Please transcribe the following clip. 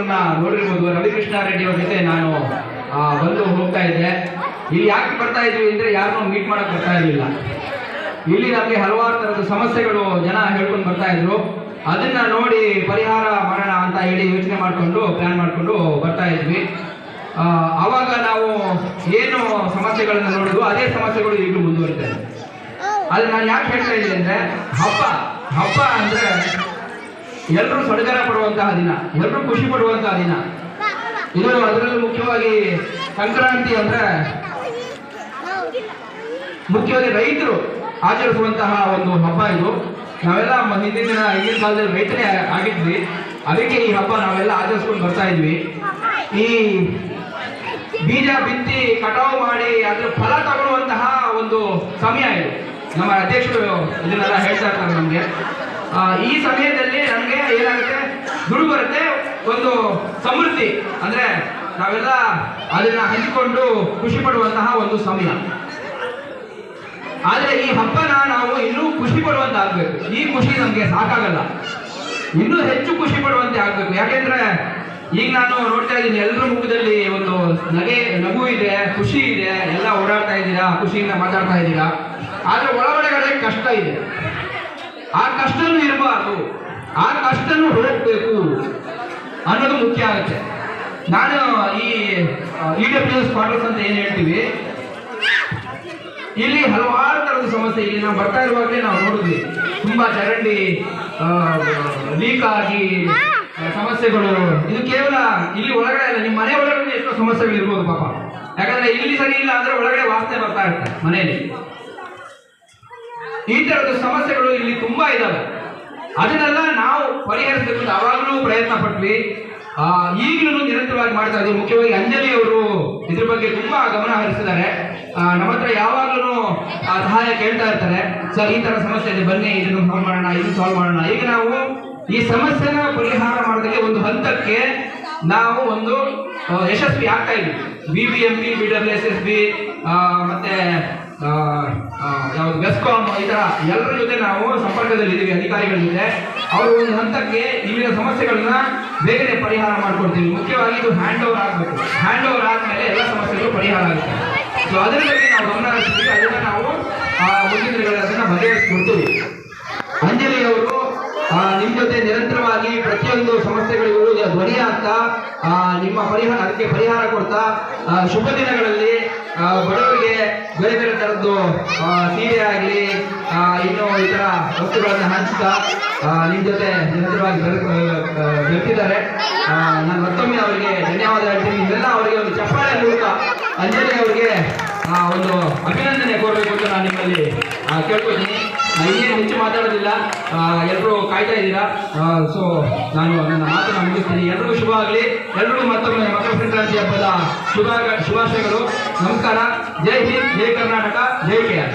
ಅವರನ್ನ ನೋಡಿರ್ಬೋದು. ರವಿಕೃಷ್ಣ ರೆಡ್ಡಿ ಅವ್ರ ಜೊತೆ ನಾನು ಬಂದು ಹೋಗ್ತಾ ಇದ್ದೆ. ಇಲ್ಲಿ ಯಾಕೆ ಬರ್ತಾ ಇದ್ವಿ ಅಂದ್ರೆ ಯಾರನ್ನೂ ಮೀಟ್ ಮಾಡಕ್ ಬರ್ತಾ ಇರಲಿಲ್ಲ. ಇಲ್ಲಿ ನಮಗೆ ಹಲವಾರು ತರದ ಸಮಸ್ಯೆಗಳು ಜನ ಹೇಳ್ಕೊಂಡು ಬರ್ತಾ ಇದ್ರು. ಅದನ್ನ ನೋಡಿ ಪರಿಹಾರ ಮಾಡೋಣ ಅಂತ ಹೇಳಿ ಯೋಚನೆ ಮಾಡಿಕೊಂಡು ಪ್ಲಾನ್ ಮಾಡಿಕೊಂಡು ಬರ್ತಾ ಇದ್ವಿ. ಆವಾಗ ನಾವು ಏನು ಸಮಸ್ಯೆಗಳನ್ನ ನೋಡಿದ್ವು ಅದೇ ಸಮಸ್ಯೆಗಳು ಈಗಲೂ ಮುಂದುವರಿತಾ ಇದೆ. ಅದು ನಾನು ಯಾಕೆ ಹೇಳ್ತಾ ಇದ್ದೀನಿ ಅಂದ್ರೆ ಹಬ್ಬ ಅಂದ್ರೆ ಎಲ್ಲರೂ ಸಡಗರ ಪಡುವಂತಹ ದಿನ, ಎಲ್ಲರೂ ಖುಷಿ ಪಡುವಂತಹ ದಿನ ಇದು. ಅದರಲ್ಲೂ ಮುಖ್ಯವಾಗಿ ಸಂಕ್ರಾಂತಿ ಅಂದ್ರೆ ಮುಖ್ಯವಾಗಿ ರೈತರು ಆಚರಿಸುವಂತಹ ಒಂದು ಹಬ್ಬ ಇದು. ನಾವೆಲ್ಲ ಹಿಂದಿನ ಕಾಲದಲ್ಲಿ ರೈತರೇ ಆಗಿದ್ವಿ, ಅದಕ್ಕೆ ಈ ಹಬ್ಬ ನಾವೆಲ್ಲ ಆಚರಿಸ್ಕೊಂಡು ಬರ್ತಾ ಇದ್ವಿ. ಈ ಬೀಜ ಬಿತ್ತಿ ಕಟಾವು ಮಾಡಿ ಅದ್ರ ಫಲ ತಗೊಳ್ಳುವಂತಹ ಒಂದು ಸಮಯ ಇದು. ನಮ್ಮ ಅಧ್ಯಕ್ಷರು ಇದನ್ನೆಲ್ಲ ಹೇಳ್ತಾ ಇರ್ತಾರೆ ನಮಗೆ. ಈ ಸಮಯದಲ್ಲಿ ನಮಗೆ ಏನಾಗುತ್ತೆ, ದುಡ್ಡು ಬರುತ್ತೆ, ಒಂದು ಸಮೃದ್ಧಿ ಅಂದ್ರೆ ನಾವೆಲ್ಲ ಅದನ್ನ ಹಂಚಿಕೊಂಡು ಖುಷಿ ಪಡುವಂತಹ ಒಂದು ಸಮಯ. ಆದ್ರೆ ಈ ಹಬ್ಬನ ನಾವು ಇನ್ನೂ ಖುಷಿ ಪಡುವಂತೆ ಆಗ್ಬೇಕು. ಈ ಖುಷಿ ನಮ್ಗೆ ಸಾಕಾಗಲ್ಲ, ಇನ್ನೂ ಹೆಚ್ಚು ಖುಷಿ ಪಡುವಂತೆ ಆಗ್ಬೇಕು. ಯಾಕೆಂದ್ರೆ ಈಗ ನಾನು ನೋಡ್ತಾ ಇದ್ದೀನಿ ಎಲ್ಲರ ಮುಖದಲ್ಲಿ ಒಂದು ನಗು ಇದೆ, ಖುಷಿ ಇದೆ, ಎಲ್ಲ ಓಡಾಡ್ತಾ ಇದ್ದೀರಾ, ಖುಷಿಯಿಂದ ಮಾತಾಡ್ತಾ ಇದ್ದೀರಾ. ಆದ್ರೆ ಒಳಗಡೆ ಕಷ್ಟ ಇದೆ. ಆ ಕಷ್ಟನೂ ಇರಬಾರ್ದು, ಆ ಕಷ್ಟನೂ ಹೋಗ್ಬೇಕು ಅನ್ನೋದು ಮುಖ್ಯ ಆಗುತ್ತೆ. ನಾನು ಈ EWS ಕ್ವಾರ್ಟರ್ಸ್ ಅಂತ ಏನ್ ಹೇಳ್ತೀವಿ, ಇಲ್ಲಿ ಹಲವಾರು ತರದ ಸಮಸ್ಯೆ. ಇಲ್ಲಿ ನಾವು ಬರ್ತಾ ಇರುವಾಗಲೇ ನಾವು ನೋಡಿದ್ವಿ, ತುಂಬಾ ಚರಂಡಿ ಲೀಕ್ ಆಗಿ ಸಮಸ್ಯೆಗಳು. ಇದು ಕೇವಲ ಇಲ್ಲಿ ಒಳಗಡೆ ಅಲ್ಲ, ನಿಮ್ಮ ಮನೆ ಒಳಗಡೆ ಎಷ್ಟೋ ಸಮಸ್ಯೆಗಳು ಇರ್ಬೋದು ಪಾಪ. ಯಾಕಂದ್ರೆ ಇಲ್ಲಿ ಸರಿ ಇಲ್ಲ ಅಂದ್ರೆ ಒಳಗಡೆ ವಾಸನೆ ಬರ್ತಾ ಇರುತ್ತೆ ಮನೆಯಲ್ಲಿ. ಈ ತರದ ಸಮಸ್ಯೆಗಳು ಇಲ್ಲಿ ತುಂಬಾ ಇದಾವೆ. ಅದನ್ನೆಲ್ಲ ನಾವು ಪರಿಹರಿಸಬೇಕು ಅವಾಗಲೂ ಪ್ರಯತ್ನ ಪಟ್ವಿ, ಈಗಲೂ ನಿರಂತರವಾಗಿ ಮಾಡ್ತಾ ಇದ್ದೀವಿ. ಮುಖ್ಯವಾಗಿ ಅಂಜಲಿ ಅವರು ಇದ್ರ ಬಗ್ಗೆ ತುಂಬಾ ಗಮನ ಹರಿಸಿದ್ದಾರೆ. ನಮ್ಮ ಹತ್ರ ಯಾವಾಗಲೂ ಸಹಾಯ ಕೇಳ್ತಾ ಇರ್ತಾರೆ. ಸರ್ ಈ ತರ ಸಮಸ್ಯೆ ಇದೆ, ಬನ್ನಿ ಇದನ್ನು ಸಾಲ್ವ್ ಮಾಡೋಣ, ಇದನ್ನು ಸಾಲ್ವ್ ಮಾಡೋಣ. ಈಗ ನಾವು ಈ ಸಮಸ್ಯೆನ ಪರಿಹಾರ ಮಾಡೋದಕ್ಕೆ ಒಂದು ಹಂತಕ್ಕೆ ನಾವು ಒಂದು ಯಶಸ್ವಿ ಆಗ್ತಾ ಇದ್ವಿ. BBMP, BWSSB ಮತ್ತೆ ಯಾವ್ದು ಬೆಸ್ಕಾಮ್, ಈ ತರ ಎಲ್ಲರ ಜೊತೆ ನಾವು ಸಂಪರ್ಕದಲ್ಲಿ ಇದ್ದೀವಿ, ಅಧಿಕಾರಿಗಳ ಜೊತೆ. ಅವರು ಒಂದು ಹಂತಕ್ಕೆ ಇಲ್ಲಿನ ಸಮಸ್ಯೆಗಳನ್ನ ಬೇಗನೆ ಪರಿಹಾರ ಮಾಡ್ಕೊಡ್ತೀವಿ. ಮುಖ್ಯವಾಗಿ ಇದು ಹ್ಯಾಂಡ್ ಓವರ್ ಆಗಬೇಕು. ಹ್ಯಾಂಡ್ ಓವರ್ ಆದ್ಮೇಲೆ ಎಲ್ಲ ಸಮಸ್ಯೆಗಳು ಪರಿಹಾರ ಆಗುತ್ತೆ. ಸೊ ಅದರ ಬಗ್ಗೆ ನಾವು ಗಮನ ಹರಿಸ್ತೀವಿ. ಅದನ್ನ ನಾವು ಮುಂದಿನ ದಿನಗಳಲ್ಲಿ ಅದನ್ನ ಬಗೆಹರಿಸ್ಕೊಡ್ತೀವಿ. ಅಂಜಲಿ ಅವರು ನಿಮ್ಮ ಜೊತೆ ನಿರಂತರವಾಗಿ ಪ್ರತಿಯೊಂದು ಸಮಸ್ಯೆಗಳಿಗೂ ಧ್ವನಿ ಆಗ್ತಾ ನಿಮ್ಮ ಅದಕ್ಕೆ ಪರಿಹಾರ ಕೊಡ್ತಾ, ಶುಭ ದಿನಗಳಲ್ಲಿ ಬಡವರಿಗೆ ಬೇರೆ ಬೇರೆ ತರದ್ದು ಸೀರೆ ಆಗಲಿ ಇನ್ನೂ ಈ ತರ ವಸ್ತುಗಳನ್ನು ಹಂಚ್ತಾ ನಿಮ್ಮ ಜೊತೆ ನಿರಂತರವಾಗಿ ಬೆರೆತಿದ್ದಾರೆ. ನಾನು ಮತ್ತೊಮ್ಮೆ ಅವರಿಗೆ ಧನ್ಯವಾದ ಹೇಳ್ತೀನಿ. ಇದೆಲ್ಲ ಅವರಿಗೆ ಒಂದು ಚಪ್ಪಾಳೆ ಮೂಲಕ ಅಂಜಲಿ ಅವರಿಗೆ ಒಂದು ಅಭಿನಂದನೆ ಕೋರಬೇಕು ಅಂತ ನಾನು ನಿಮ್ಮಲ್ಲಿ ಕೇಳ್ಕೊತೀನಿ. ಇನ್ನೇನು ಹೆಚ್ಚು ಮಾತಾಡೋದಿಲ್ಲ, ಎಲ್ಲರೂ ಕಾಯ್ತಾ ಇದ್ದೀರಾ. ಸೊ ನಾನು ನನ್ನ ಮಾತನ್ನು ಮುಗಿಸ್ತೀನಿ. ಎಲ್ರಿಗೂ ಶುಭ ಆಗಲಿ. ಎಲ್ರಿಗೂ ಮತ್ತೊಮ್ಮೆ ಮಕರ ಸಂಕ್ರಾಂತಿ ಹಬ್ಬದ ಶುಭಾಶಯಗಳು. ನಮಸ್ಕಾರ. ಜೈ ಹಿಂದ್, ಜೈ ಕರ್ನಾಟಕ, ಜೈ KR.